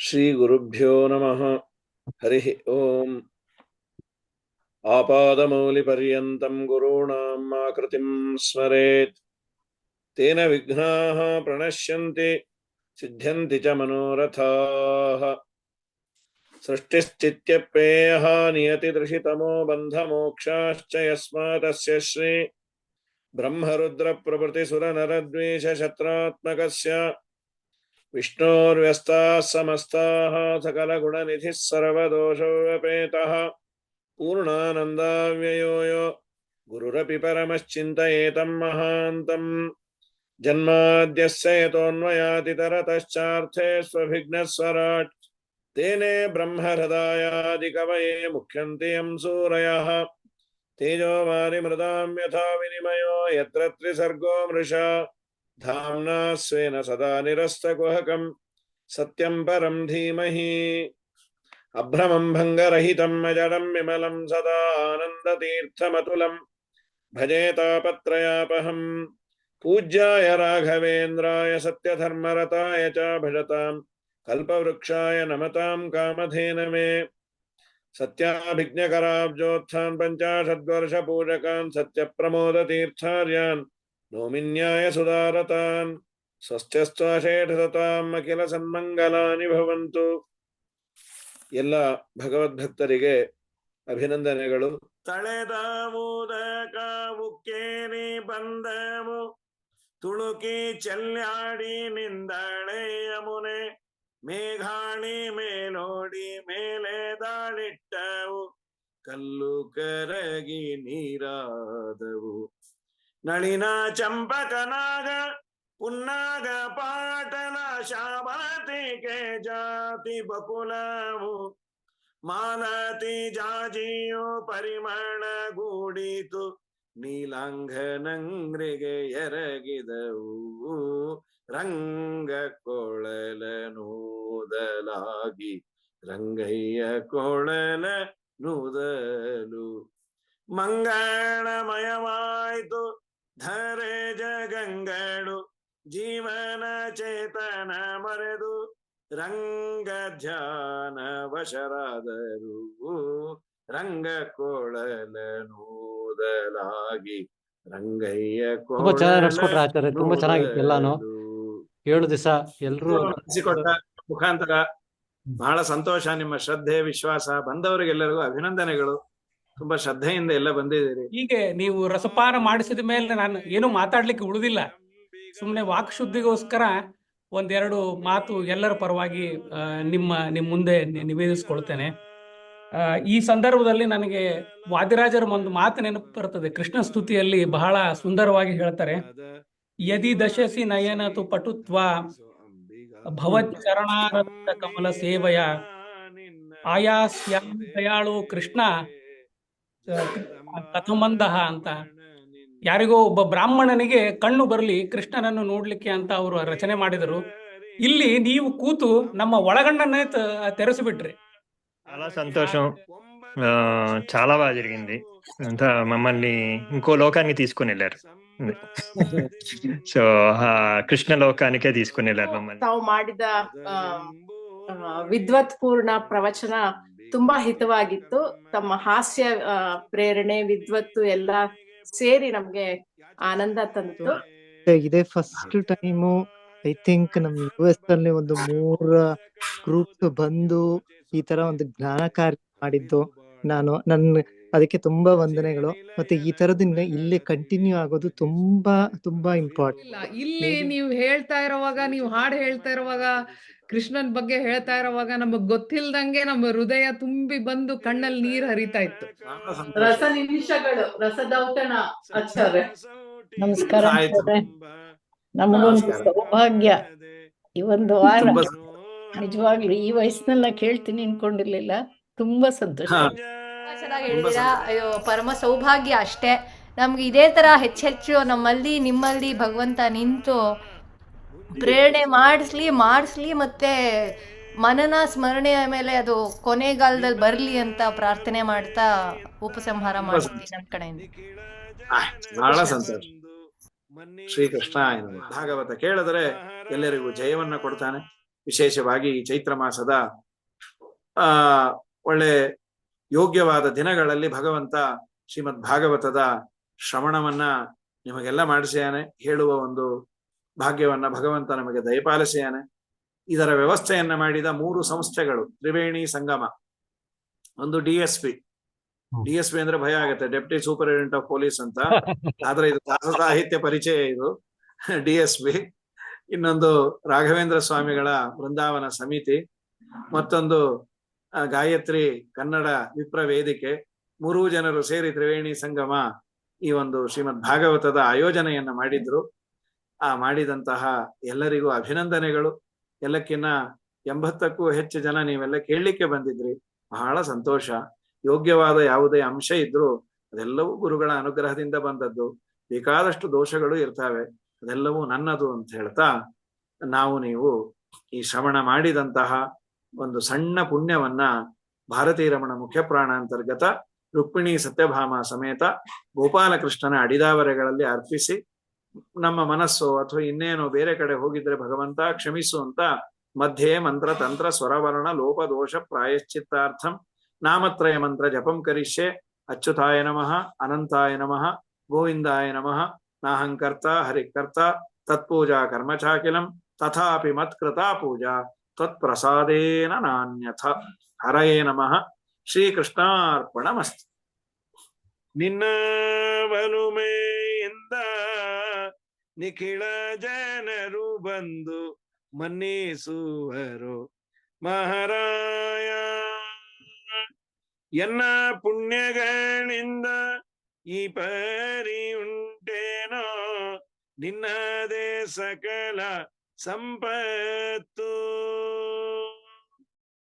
श्रीगुरुभ्यो नमः। हरिः ओम्। आपादमौलिपर्यन्तं गुरूणाम् आकृतिं स्मरेत्। तेन विघ्नाः प्रणश्यन्ति सिद्ध्यन्ति च मनोरथाः। सृष्टिस्थित्यप्ययः नियतिदृशितमो बन्धमोक्षाश्च यस्मादस्य श्री ब्रह्मरुद्रप्रभृतिसुरनरद्वेषशत्रात्मकस्य विष्णोर्व्यस्ताः समस्ताः सकलगुणनिधिः सर्वदोषव्यपेतः पूर्णानन्दाव्ययो यो गुरुरपि परमश्चिन्तयेतं महान्तम् जन्माद्यस्य यतोऽन्वयादितरतश्चार्थे स्वभिघ्नस्वराट् तेने ब्रह्महृदायादिकवये मुख्यन्ति यं सूरयः तेजोवारिमृदां यथा विनिमयो यत्र त्रिसर्गो मृषा धाम्ना स्वेन सदा निरस्तकुहकं सत्यं परं धीमहि अभ्रमं भङ्गरहितं अजडं विमलं सदा आनन्दतीर्थमतुलं भजे तापत्रयापहं पूज्याय राघवेन्द्राय सत्यधर्मरताय च भजतां कल्पवृक्षाय नमतां कामधेनवे सत्याभिज्ञकराब्जोत्थान् पञ्चाशद्वर्षपूजकान् सत्यप्रमोदतीर्थार्यान् नौमिन्याय सुधारतान् ಸ್ವಸ್ಥ್ಯಸ್ತ್ವಶೇಷತಾಂ ಅಖಿಲ ಸನ್ಮಂಗಲಾನಿ ಭವಂತು. ಎಲ್ಲ ಭಗವದ್ಭಕ್ತರಿಗೆ ಅಭಿನಂದನೆಗಳು. ತಳೆದ ಮೋದಕ ಉಕ್ಕೇರಿ ಬಂದವು ತುಳುಕಿ ಚೆಲ್ಲಾಡಿ ನಿಂದಳೆ ಯಮುನೆ ಮೇಘಾಣಿ ಮೇಲೋಡಿ ಮೇಲೆ ದಾಳಿಟ್ಟವು ಕಲ್ಲು ಕರಗಿ ನೀರಾದವು ನಳಿನ ಚಂಪಕನಾಗ ಪುನ್ನಾಗ ಪಾಟಲ ಶಾಬತಿಗೆ ಜಾತಿ ಬಕುಲವು ಮಾಲತಿ ಜಾಜಿಯು ಪರಿಮಳ ಗೂಡಿತು ನೀಲಾಂಘನಂಗ್ರಿಗೆ ಎರಗಿದವು ರಂಗ ಕೊಳಲ ನೂದಲಾಗಿ ರಂಗಯ್ಯ ಕೊಳಲ ನೂದಲು ಮಂಗಳಮಯವಾಯ್ತು ಧರೆ ಜಗಂಗಳು ಜೀವನ ಚೇತನ ಮರೆದು ರಂಗ ಧ್ಯಾನ ವಶರಾದರು ರಂಗ ಕೊಳಲ ನೂದಲಾಗಿ ರಂಗಯ್ಯ ತುಂಬಾ ಚೆನ್ನಾಗಿ ನಡ್ಸ್ಕೊಟ್ರೆ ಆಚಾರ್ಯ. ತುಂಬಾ ಚೆನ್ನಾಗಿತ್ತು ಎಲ್ಲಾನು. 7 ದಿವಸ ಎಲ್ರು ಮುಖಾಂತರ ಬಹಳ ಸಂತೋಷ. ನಿಮ್ಮ ಶ್ರದ್ಧೆ ವಿಶ್ವಾಸ ಬಂದವರಿಗೆಲ್ಲರಿಗೂ ಅಭಿನಂದನೆಗಳು. ತುಂಬಾ ಶ್ರದ್ಧೆಯಿಂದ ಎಲ್ಲ ಬಂದಿದ್ದೀರಿ. ಹೀಗೆ ನೀವು ರಸಪಾನ ಮಾಡಿಸಿದ ಮೇಲೆ ನಾನು ಏನು ಮಾತಾಡ್ಲಿಕ್ಕೆ ಉಳಿದಿಲ್ಲ. ಸುಮ್ಮನೆ ವಾಕ್ ಶುದ್ಧಿಗೋಸ್ಕರ ಒಂದೆರಡು ಮಾತು ಎಲ್ಲರ ಪರವಾಗಿ ನಿಮ್ಮ ಮುಂದೆ ನಿವೇದಿಸ್ಕೊಳ್ತೇನೆ. ಈ ಸಂದರ್ಭದಲ್ಲಿ ನನಗೆ ವಾದಿರಾಜರ ಒಂದು ಮಾತು ನೆನಪು ಬರ್ತದೆ. ಕೃಷ್ಣ ಸ್ತುತಿಯಲ್ಲಿ ಬಹಳ ಸುಂದರವಾಗಿ ಹೇಳ್ತಾರೆ, ಯದಿ ದಶಸಿ ನಯನತು ಪಟುತ್ವ ಭವಚ್ಚರಣಾರವಿಂದ ಕಮಲ ಸೇವಯ ಆಯಾಸ್ಯಾಮಿ ದಯಾಳು ಕೃಷ್ಣ ಕಥಮಂದಹ ಅಂತ. ಯಾರಿಗೋ ಒಬ್ಬ ಬ್ರಾಹ್ಮಣನಿಗೆ ಕಣ್ಣು ಬರಲಿ ಕೃಷ್ಣನನ್ನು ನೋಡ್ಲಿಕ್ಕೆ ಅಂತ ಅವರು ರಚನೆ ಮಾಡಿದರು. ಇಲ್ಲಿ ನೀವು ಕೂತು ನಮ್ಮ ಒಳಗಣ್ಣನ್ನೇ తెరసిಬಿಟ್ರಿ. చాలా సంతోషం. చాలా బాగా జరిగింది అంతా. మమ్మల్ని ఇంకో లోకానికి తీసుకుని వెళ్ళారు. సో కృష్ణ లోకానికే తీసుకుని వెళ్ళారు మమ్మల్ని. ತಾವು ಮಾಡಿದ ವಿದ್ವತ್ ಪೂರ್ಣ ಪ್ರವಚನ ತುಂಬಾ ಹಿತವಾಗಿತ್ತು. ತಮ್ಮ ಹಾಸ್ಯ ಪ್ರೇರಣೆ ವಿದ್ವತ್ತು ಎಲ್ಲ ಸೇರಿ ನಮ್ಗೆ ಆನಂದ ತಂತು. ಇದೇ ಫಸ್ಟ್ ಟೈಮು ಐ ಥಿಂಕ್ ನಮ್ US ಅಲ್ಲಿ ಒಂದು 3 ಗ್ರೂಪ್ಸ್ ಬಂದು ಈ ತರ ಒಂದು ಜ್ಞಾನ ಕಾರ್ಯ ಮಾಡಿದ್ದು. ನನ್ನ ಅದಕ್ಕೆ ತುಂಬಾ ವಂದನೆಗಳು. ಮತ್ತೆ ಈ ತರದಿಂದ ಇಲ್ಲಿ ಕಂಟಿನ್ಯೂ ಆಗೋದು ತುಂಬಾ ತುಂಬಾ ಇಂಪಾರ್ಟೆಂಟ್. ಇಲ್ಲಿ ನೀವು ಹೇಳ್ತಾ ಇರೋವಾಗ, ನೀವು ಹಾಡು ಹೇಳ್ತಾ ಇರುವಾಗ, ಕೃಷ್ಣನ್ ಬಗ್ಗೆ ಹೇಳ್ತಾ ಇರುವಾಗ ನಮಗ್ ಗೊತ್ತಿಲ್ದಂಗೆ ನಮ್ಮ ಹೃದಯ ತುಂಬಿ ಬಂದು ಕಣ್ಣಲ್ಲಿ ನೀರ್ ಹರಿತಾ ಇತ್ತು. ರಸ ನಿಮಿಷಗಳು, ರಸದೌತಣ. ಆಚಾರ್ಯ ನಮಸ್ಕಾರ. ನಮಗೊಂದು ಸೌಭಾಗ್ಯ ಈ ಒಂದು ವಾರ. ನಿಜವಾಗ್ಲು ಈ ವಯಸ್ಸಿನೆಲ್ಲ ಕೇಳ್ತೀನಿ ಅನ್ಕೊಂಡಿರ್ಲಿಲ್ಲ. ತುಂಬಾ ಸಂತೋಷ. ಚೆನ್ನಾಗಿ ಹೇಳಿದೀರಾ. ಅಯ್ಯೋ, ಪರಮ ಸೌಭಾಗ್ಯ ಅಷ್ಟೇ. ನಮ್ಗೆ ಇದೇ ತರ ಹೆಚ್ಚೆಚ್ಚು ನಮ್ಮಲ್ಲಿ ನಿಮ್ಮಲ್ಲಿ ಭಗವಂತ ನಿಂತು ಪ್ರೇರಣೆ ಮಾಡಿಸ್ಲಿ ಮತ್ತೆ ಮನನ ಸ್ಮರಣೆಯ ಮೇಲೆ ಅದು ಕೊನೆಗಾಲದಲ್ಲಿ ಬರ್ಲಿ ಅಂತ ಪ್ರಾರ್ಥನೆ ಮಾಡ್ತಾ ಉಪಸಂಹಾರ ಮಾಡ್ತೀನಿ ನಮ್ಮ ಕಡೆಯಿಂದ. ಬಹಳ ಸಂತೋಷ. ಶ್ರೀಕೃಷ್ಣ ಭಾಗವತ ಕೇಳಿದ್ರೆ ಎಲ್ಲರಿಗೂ ಜಯವನ್ನ ಕೊಡ್ತಾನೆ. ವಿಶೇಷವಾಗಿ ಈ ಚೈತ್ರ ಮಾಸದ ಒಳ್ಳೆ ಯೋಗ್ಯವಾದ ದಿನಗಳಲ್ಲಿ ಭಗವಂತ ಶ್ರೀಮದ್ ಭಾಗವತದ ಶ್ರವಣವನ್ನ ನಿಮಗೆಲ್ಲ ಮಾಡಿಸಿಯಾನೆ, ಹೇಳುವ ಒಂದು ಭಾಗ್ಯವನ್ನ ಭಗವಂತ ನಮಗೆ ದಯಪಾಲಿಸಿಯಾನೆ. ಇದರ ವ್ಯವಸ್ಥೆಯನ್ನ ಮಾಡಿದ 3 ಸಂಸ್ಥೆಗಳು, ತ್ರಿವೇಣಿ ಸಂಗಮ, ಒಂದು DSP ಅಂದ್ರೆ ಭಯ ಆಗುತ್ತೆ, ಡೆಪ್ಟಿ ಸೂಪರಿಂಟೆಂಡೆಂಟ್ ಆಫ್ ಪೊಲೀಸ್ ಅಂತ, ಆದ್ರೆ ಇದು ದಾಸ ಸಾಹಿತ್ಯ ಪರಿಚಯ, ಇದು DSP. ಇನ್ನೊಂದು ರಾಘವೇಂದ್ರ ಸ್ವಾಮಿಗಳ ಬೃಂದಾವನ ಸಮಿತಿ, ಮತ್ತೊಂದು ಗಾಯತ್ರಿ ಕನ್ನಡ ವಿಪ್ರ ವೇದಿಕೆ. 3 ಜನರು ಸೇರಿ ತ್ರಿವೇಣಿ ಸಂಗಮ ಈ ಒಂದು ಶ್ರೀಮದ್ ಭಾಗವತದ ಆಯೋಜನೆಯನ್ನ ಮಾಡಿದ್ರು. ಆ ಮಾಡಿದಂತಹ ಎಲ್ಲರಿಗೂ ಅಭಿನಂದನೆಗಳು. ಎಲ್ಲಕ್ಕಿನ್ನ 80ಕ್ಕೂ ಹೆಚ್ಚು ಜನ ನೀವೆಲ್ಲ ಕೇಳಲಿಕ್ಕೆ ಬಂದಿದ್ರಿ, ಬಹಳ ಸಂತೋಷ. ಯೋಗ್ಯವಾದ ಯಾವುದೇ ಅಂಶ ಇದ್ರೂ ಅದೆಲ್ಲವೂ ಗುರುಗಳ ಅನುಗ್ರಹದಿಂದ ಬಂದದ್ದು. ಬೇಕಾದಷ್ಟು ದೋಷಗಳು ಇರ್ತವೆ, ಅದೆಲ್ಲವೂ ನನ್ನದು ಅಂತ ಹೇಳ್ತಾ, ನಾವು ನೀವು ಈ ಶ್ರವಣ ಮಾಡಿದಂತಹ ಒಂದು ಸಣ್ಣ ಪುಣ್ಯವನ್ನ ಭಾರತೀ ರಮಣ ಮುಖ್ಯ ಪ್ರಾಣಾಂತರ್ಗತ ರುಕ್ಮಿಣಿ ಸತ್ಯಭಾಮ ಸಮೇತ ಗೋಪಾಲಕೃಷ್ಣನ ಅಡಿದಾವರೆಗಳಲ್ಲಿ ಅರ್ಪಿಸಿ, ನಮ್ಮ ಮನಸ್ಸು ಅಥವಾ ಇನ್ನೇನೋ ಬೇರೆ ಕಡೆ ಹೋಗಿದ್ರೆ ಭಗವಂತ ಕ್ಷಮಿಸು ಅಂತ ಮಧ್ಯೆ ಮಂತ್ರ ತಂತ್ರ ಸ್ವರವರ್ಣ ಲೋಪದೋಷ ಪ್ರಾಯಶ್ಚಿತ್ತಾರ್ಥಂ ನಾಮತ್ರಯ ಮಂತ್ರ ಜಪಂ ಕರಿಷ್ಯೆ. ಅಚ್ಯುತಾಯ ನಮಃ, ಅನಂತಾಯ ನಮಃ, ಗೋವಿಂದಾಯ ನಮಃ. ನಾಹಂಕರ್ತ ಹರಿಕರ್ತ ತತ್ಪೂಜಾ ಕರ್ಮಚಾಕಿಲಂ ತಥಾಪಿ ಮತ್ಕೃತಾ ಪೂಜಾ ತ್ವತ್ಪ್ರಸಾದೇನ ನಾನ್ಯಥ. ಹರಯೇ ನಮಃ. ಶ್ರೀಕೃಷ್ಣಾರ್ಪಣಮಸ್ತು. ನಿನ್ನ ಒಲುಮೆಯಿಂದ ನಿಖಿಳ ಜನರು ಬಂದು ಮನ್ನಿಸುವರು ಮಹಾರಾಯ. ಎನ್ನ ಪುಣ್ಯಗಳಿಂದ ಈ ಪರಿ ಉಂಟೇನೋ ನಿನ್ನದೇ ಸಕಲ ಸಂಪತ್ತು.